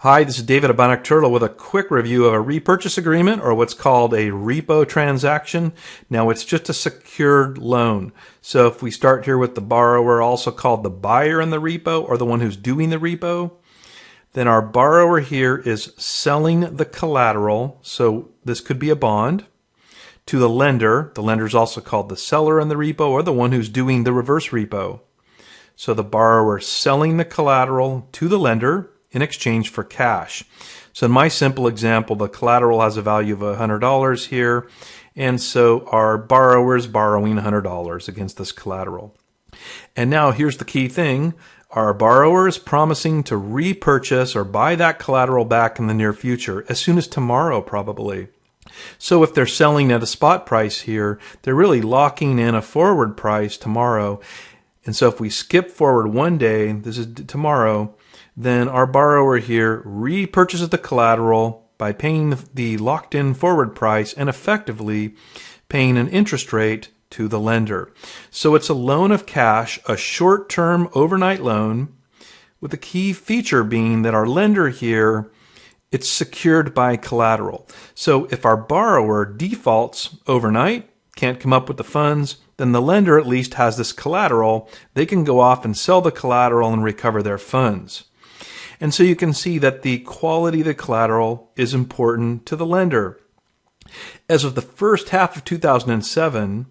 Hi, this is David of Bionic Turtle with a quick review of a repurchase agreement, or what's called a repo transaction. Now, it's just a secured loan. So if we start here with the borrower, also called the buyer in the repo, or the one who's doing the repo, then our borrower here is selling the collateral, so this could be a bond, to the lender. The lender is also called the seller in the repo, or the one who's doing the reverse repo. So the borrower selling the collateral to the lender in exchange for cash. So in my simple example, the collateral has a value of $100 here, and so our borrower is borrowing $100 against this collateral. And now here's the key thing. Our borrower is promising to repurchase or buy that collateral back in the near future, as soon as tomorrow probably. So if they're selling at a spot price here, they're really locking in a forward price tomorrow. And so if we skip forward one day, this is tomorrow, then our borrower here repurchases the collateral by paying the locked-in forward price and effectively paying an interest rate to the lender. So it's a loan of cash, a short-term overnight loan, with the key feature being that our lender here, it's secured by collateral. So if our borrower defaults overnight, can't come up with the funds, then the lender at least has this collateral. They can go off and sell the collateral and recover their funds. And so you can see that the quality of the collateral is important to the lender. As of the first half of 2007,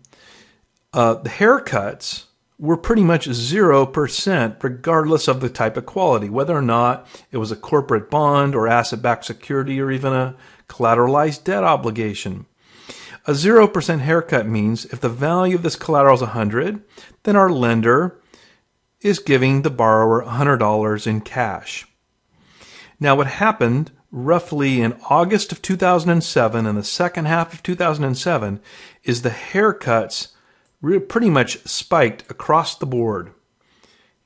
the haircuts were pretty much 0% regardless of the type of quality, whether or not it was a corporate bond or asset-backed security or even a collateralized debt obligation. A 0% haircut means if the value of this collateral is 100, then our lender is giving the borrower $100 in cash. Now, what happened roughly in August of 2007 and the second half of 2007 is the haircuts pretty much spiked across the board.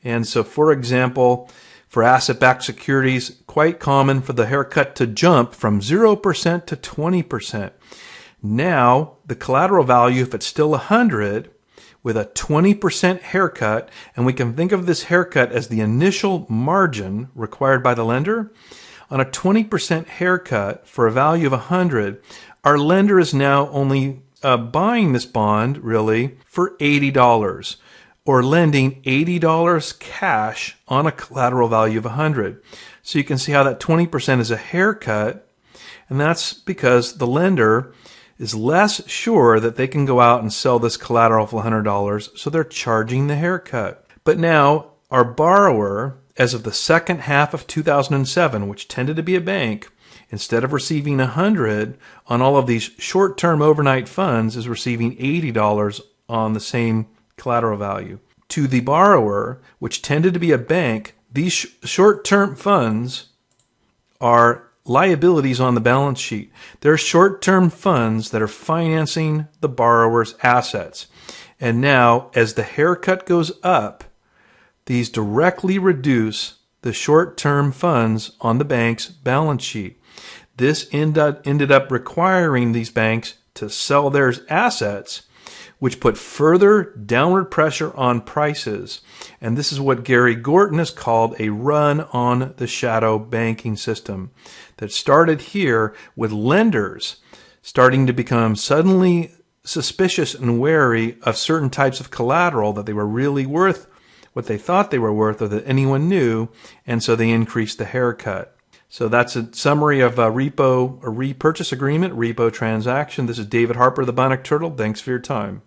And so, for example, for asset-backed securities, quite common for the haircut to jump from 0% to 20%. Now, the collateral value, if it's still 100, with a 20% haircut, and we can think of this haircut as the initial margin required by the lender. On a 20% haircut for a value of 100, our lender is now only buying this bond, really, for $80, or lending $80 cash on a collateral value of 100. So you can see how that 20% is a haircut, and that's because the lender is less sure that they can go out and sell this collateral for $100, so they're charging the haircut. But now, our borrower, as of the second half of 2007, which tended to be a bank, instead of receiving $100 on all of these short-term overnight funds, is receiving $80 on the same collateral value. To the borrower, which tended to be a bank, these short-term funds are liabilities on the balance sheet. They're short-term funds that are financing the borrower's assets. And now, as the haircut goes up, these directly reduce the short-term funds on the bank's balance sheet. This ended up requiring these banks to sell their assets, which put further downward pressure on prices. And this is what Gary Gorton has called a run on the shadow banking system that started here with lenders starting to become suddenly suspicious and wary of certain types of collateral, that they were really worth what they thought they were worth or that anyone knew, and so they increased the haircut. So that's a summary of a repurchase agreement, repo transaction. This is David Harper, the Bionic Turtle. Thanks for your time.